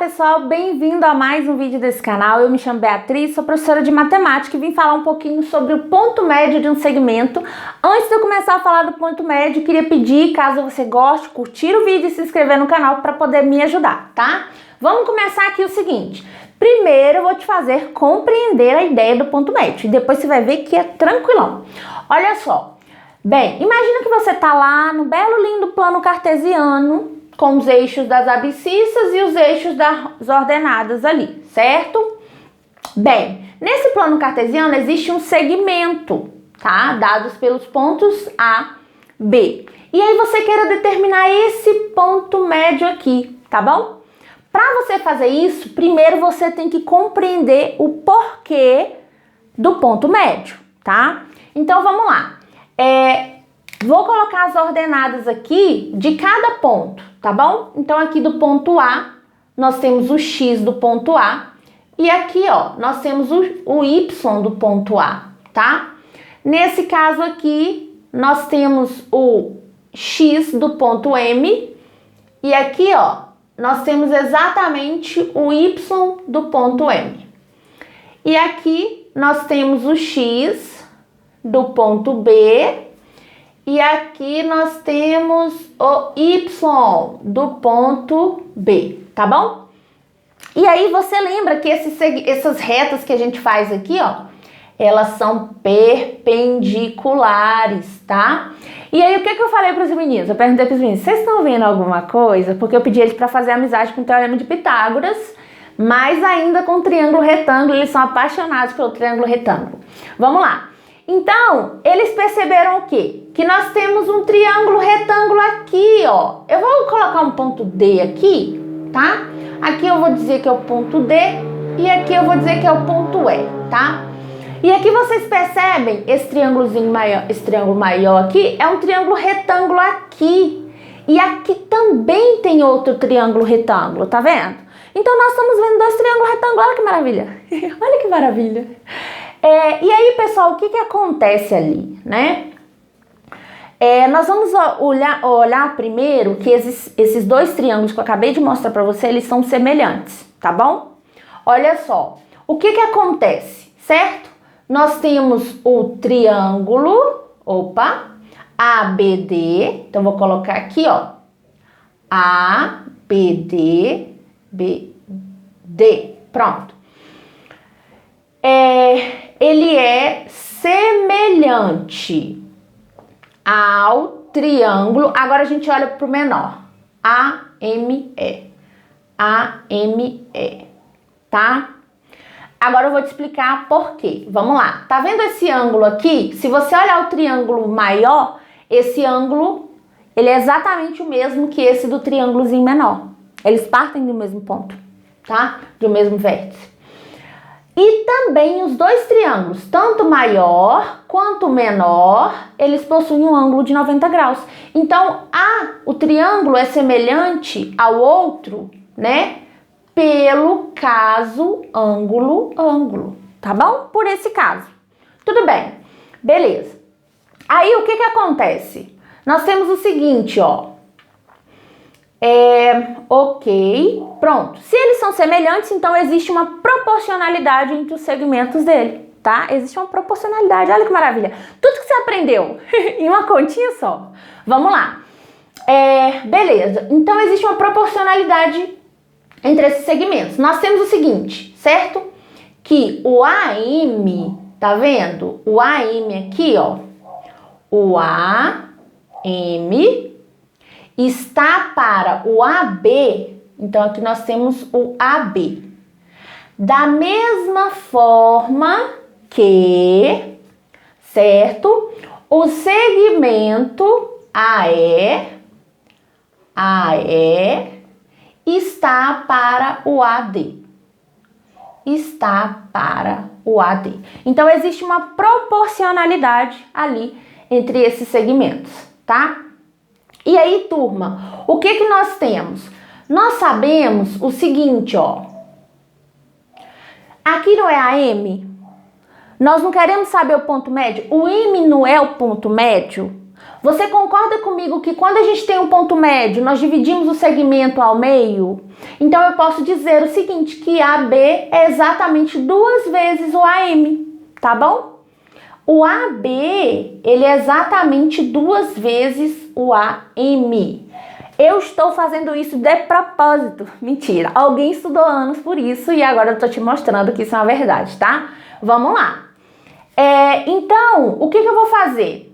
pessoal, bem-vindo a mais um vídeo desse canal. Eu me chamo Beatriz, sou professora de matemática e vim falar um pouquinho sobre o ponto médio de um segmento. Antes de eu começar a falar do ponto médio, queria pedir, caso você goste, curtir o vídeo e se inscrever no canal para poder me ajudar, tá? Vamos começar aqui o seguinte. Primeiro eu vou te fazer compreender a ideia do ponto médio e depois você vai ver que é tranquilão. Olha só. Bem, imagina que você tá lá no belo lindo plano cartesiano, com os eixos das abscissas e os eixos das ordenadas ali, certo? Bem, nesse plano cartesiano existe um segmento, tá? Dados pelos pontos A, B. E aí você queira determinar esse ponto médio aqui, tá bom? Para você fazer isso, primeiro você tem que compreender o porquê do ponto médio, tá? Então vamos lá. Vou colocar as ordenadas aqui de cada ponto, tá bom? Então aqui do ponto A, nós temos o X do ponto A. E aqui, ó, nós temos o Y do ponto A, tá? Nesse caso aqui, nós temos o X do ponto M. E aqui, ó, nós temos exatamente o Y do ponto M. E aqui, nós temos o X do ponto B. E aqui nós temos o Y do ponto B, tá bom? E aí você lembra que essas retas que a gente faz aqui, ó, elas são perpendiculares, tá? E aí o que eu falei para os meninos? Eu perguntei para os meninos, vocês estão vendo alguma coisa? Porque eu pedi eles para fazer amizade com o Teorema de Pitágoras, mas ainda com o triângulo retângulo, eles são apaixonados pelo triângulo retângulo. Vamos lá. Então, eles perceberam o quê? Que nós temos um triângulo retângulo aqui, ó. Eu vou colocar um ponto D aqui, tá? Aqui eu vou dizer que é o ponto D e aqui eu vou dizer que é o ponto E, tá? E aqui vocês percebem esse triângulozinho maior, esse triângulo maior aqui é um triângulo retângulo aqui. E aqui também tem outro triângulo retângulo, tá vendo? Então nós estamos vendo dois triângulos retângulos, olha que maravilha. Olha que maravilha. E aí, pessoal, o que acontece ali, né? Nós vamos olhar primeiro que esses dois triângulos que eu acabei de mostrar para você, eles são semelhantes, tá bom? Olha só, o que acontece, certo? Nós temos o triângulo, ABD, então vou colocar aqui, ó, ABD, BD, pronto. Ele é semelhante ao triângulo. Agora a gente olha para o menor. AME. AME. Tá? Agora eu vou te explicar por quê. Vamos lá. Tá vendo esse ângulo aqui? Se você olhar o triângulo maior, esse ângulo, ele é exatamente o mesmo que esse do triângulozinho menor. Eles partem do mesmo ponto, tá? Do mesmo vértice. E também os dois triângulos, tanto maior quanto menor, eles possuem um ângulo de 90 graus. Então, o triângulo é semelhante ao outro, né? Pelo caso ângulo, tá bom? Por esse caso. Tudo bem, beleza. Aí, o que acontece? Nós temos o seguinte, ó. Ok, pronto. Se eles são semelhantes, então existe uma proporcionalidade entre os segmentos dele, tá? Existe uma proporcionalidade, olha que maravilha. Tudo que você aprendeu em uma continha só. Vamos lá. Beleza, então existe uma proporcionalidade entre esses segmentos. Nós temos o seguinte, certo? Que o AM, tá vendo? O AM aqui, ó. O AM está para o AB, então aqui nós temos o AB. Da mesma forma que, certo? O segmento AE está para o AD. Está para o AD. Então existe uma proporcionalidade ali entre esses segmentos, tá? E aí, turma, o que nós temos? Nós sabemos o seguinte, ó. Aqui não é a M? Nós não queremos saber o ponto médio? O M não é o ponto médio? Você concorda comigo que quando a gente tem um ponto médio, nós dividimos o segmento ao meio? Então eu posso dizer o seguinte, que AB é exatamente 2 vezes o AM, tá bom? O AB, ele é exatamente 2 vezes o AM. Eu estou fazendo isso de propósito. Mentira, alguém estudou anos por isso e agora eu tô te mostrando que isso é uma verdade, tá? Vamos lá. Então, o que eu vou fazer?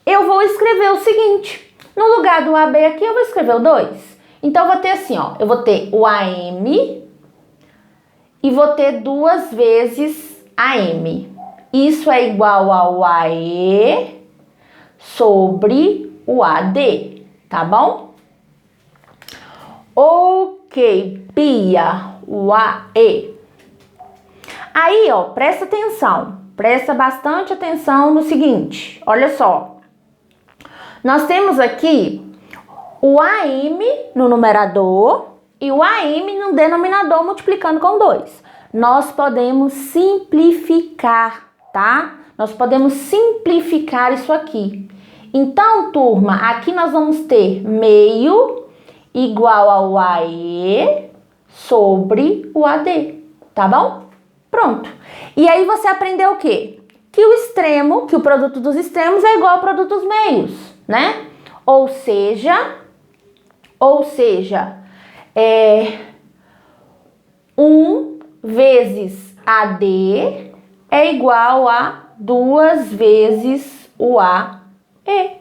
Eu vou escrever o seguinte, no lugar do AB aqui eu vou escrever o 2. Então eu vou ter assim, ó, eu vou ter o AM e vou ter 2 vezes AM. Isso é igual ao AE sobre o AD, tá bom? Ok, Bia, o AE. Aí, ó, presta atenção, presta bastante atenção no seguinte, olha só. Nós temos aqui o AM no numerador e o AM no denominador multiplicando com 2. Nós podemos simplificar, tá? Nós podemos simplificar isso aqui. Então, turma, aqui nós vamos ter meio igual ao AE sobre o AD, tá bom? Pronto. E aí você aprendeu o quê? Que o extremo, que o produto dos extremos é igual ao produto dos meios, né? Ou seja, 1 vezes AD é igual a 2 vezes o AE,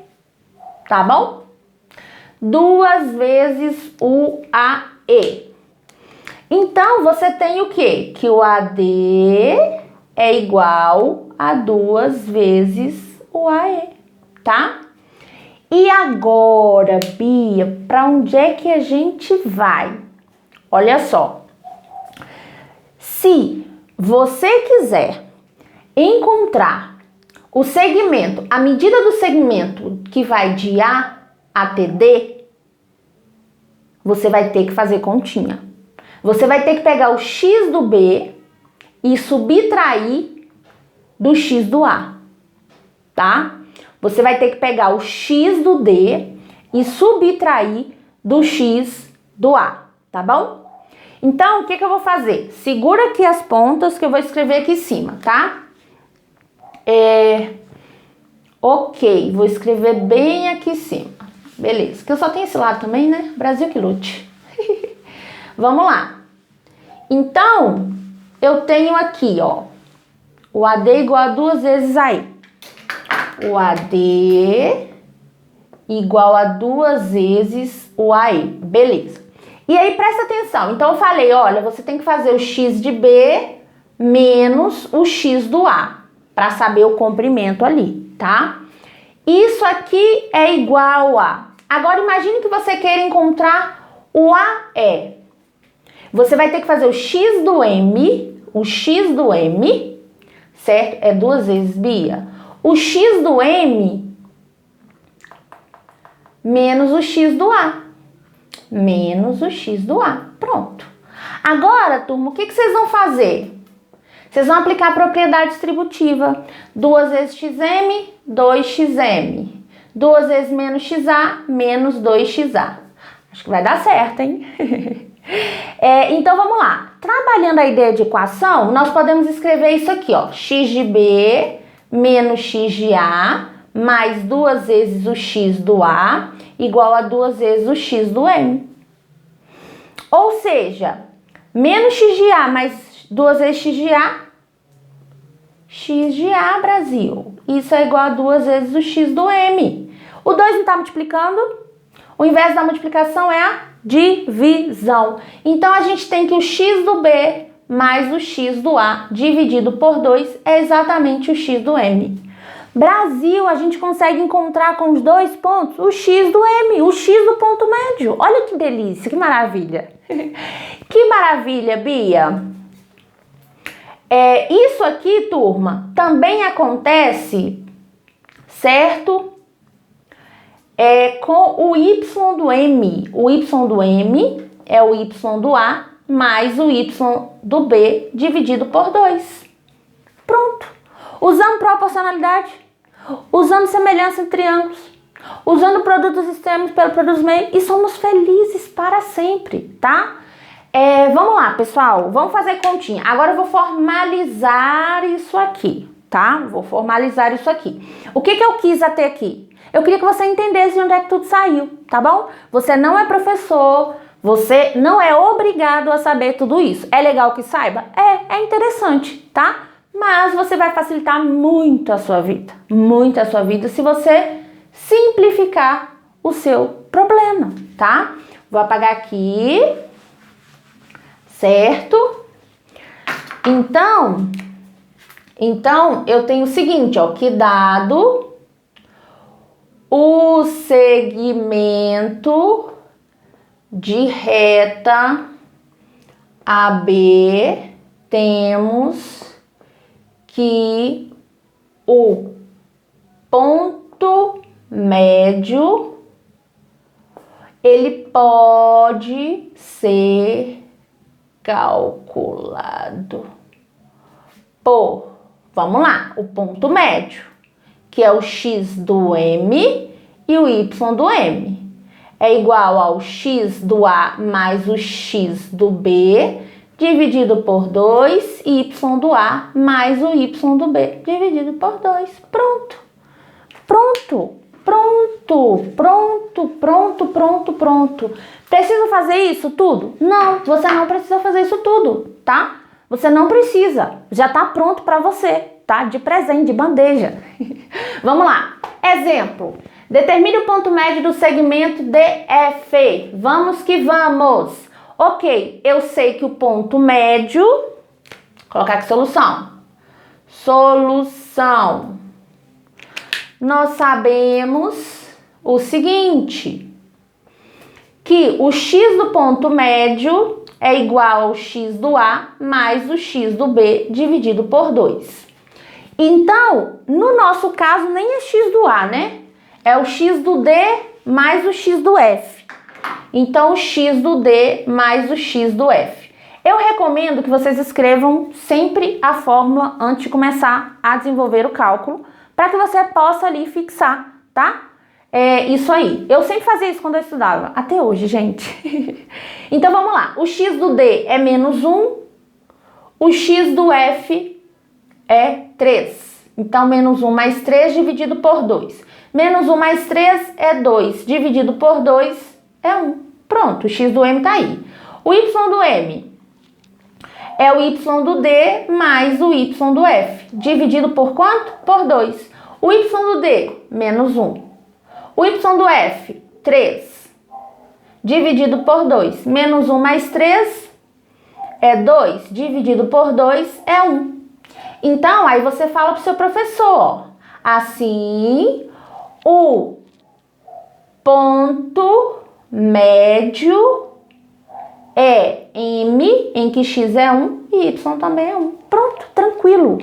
tá bom? 2 vezes o AE. Então, você tem o quê? Que o AD é igual a 2 vezes o AE, tá? E agora, Bia, para onde é que a gente vai? Olha só. Se você quiser encontrar o segmento, a medida do segmento que vai de A até D, você vai ter que fazer continha. Você vai ter que pegar o X do B e subtrair do X do A, tá? Você vai ter que pegar o X do D e subtrair do X do A, tá bom? Então, o que eu vou fazer? Segura aqui as pontas que eu vou escrever aqui em cima, tá? Ok, vou escrever bem aqui em cima. Beleza, que eu só tenho esse lado também, né? Brasil que lute. Vamos lá. Então, eu tenho aqui, ó, o AD igual a 2 vezes AE. O AD igual a 2 vezes o AE. Beleza. E aí, presta atenção. Então, eu falei, olha, você tem que fazer o X de B menos o X do A, para saber o comprimento ali, tá? Isso aqui é igual a... Agora, imagine que você queira encontrar o AE. Você vai ter que fazer o X do M, certo? É 2 vezes, Bia. O X do M menos o X do A. Menos o X do A. Pronto. Agora, turma, o que vocês vão fazer? Vocês vão aplicar a propriedade distributiva. 2 vezes XM, 2XM. 2 vezes menos XA, menos 2XA. Acho que vai dar certo, hein? Então, vamos lá. Trabalhando a ideia de equação, nós podemos escrever isso aqui, ó. X de B menos X de A, mais 2 vezes o X do A, igual a 2 vezes o X do M. Ou seja, menos X de A mais 2 vezes X de A, X de A, Brasil. Isso é igual a 2 vezes o X do M. O 2 não está multiplicando? O inverso da multiplicação é a divisão. Então, a gente tem que o X do B mais o X do A dividido por 2 é exatamente o X do M. Brasil, a gente consegue encontrar com os 2 pontos o X do M, o X do ponto médio. Olha que delícia, que maravilha. Que maravilha, Bia. Isso aqui, turma, também acontece, certo? Com o Y do M. O Y do M é o Y do A mais o Y do B dividido por 2. Pronto. Usamos proporcionalidade. usando semelhança entre triângulos, usando produtos extremos pelo produtos meios e somos felizes para sempre, tá? Vamos lá, pessoal, vamos fazer continha. Agora eu vou formalizar isso aqui, tá? Vou formalizar isso aqui. O que eu quis até aqui? Eu queria que você entendesse de onde é que tudo saiu, tá bom? Você não é professor, você não é obrigado a saber tudo isso. É legal que saiba? É interessante, tá? Mas você vai facilitar muito a sua vida se você simplificar o seu problema, tá? Vou apagar aqui, certo? Então eu tenho o seguinte, ó, que dado o segmento de reta AB, temos que o ponto médio ele pode ser calculado por, vamos lá, o ponto médio, que é o x do M e o y do M. É igual ao x do A mais o x do B, dividido por 2, y do A mais o y do B, dividido por 2. Pronto. Pronto. Pronto. Pronto. Pronto. Pronto. Pronto. Precisa fazer isso tudo? Não, você não precisa fazer isso tudo, tá? Você não precisa. Já tá pronto para você, tá? De presente, de bandeja. Vamos lá. Exemplo. Determine o ponto médio do segmento DF. Vamos que vamos. Ok, eu sei que o ponto médio... Vou colocar aqui solução. Solução. Nós sabemos o seguinte, que o x do ponto médio é igual ao x do A mais o x do B dividido por 2. Então, no nosso caso, nem é x do A, né? É o x do D mais o x do F. Então, o x do D mais o x do F. Eu recomendo que vocês escrevam sempre a fórmula antes de começar a desenvolver o cálculo, para que você possa ali fixar, tá? Isso aí. Eu sempre fazia isso quando eu estudava, até hoje, gente. Então, vamos lá. O x do D é menos 1, o x do F é 3. Então, menos 1 mais 3 dividido por 2. Menos 1 mais 3 é 2, dividido por 2 é 1. Pronto, o x do M tá aí. O y do M é o y do D mais o y do F. Dividido por quanto? Por 2. O y do D, menos 1. O y do F, 3. Dividido por 2. Menos 1 mais 3 é 2. Dividido por 2 é 1. Então, aí você fala pro seu professor, assim, o ponto médio é M, em que x é 1 e y também é 1. Pronto, tranquilo.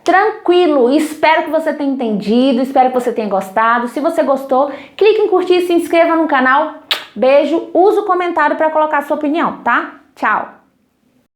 Tranquilo. Espero que você tenha entendido, espero que você tenha gostado. Se você gostou, clique em curtir, se inscreva no canal. Beijo, use o comentário para colocar sua opinião, tá? Tchau.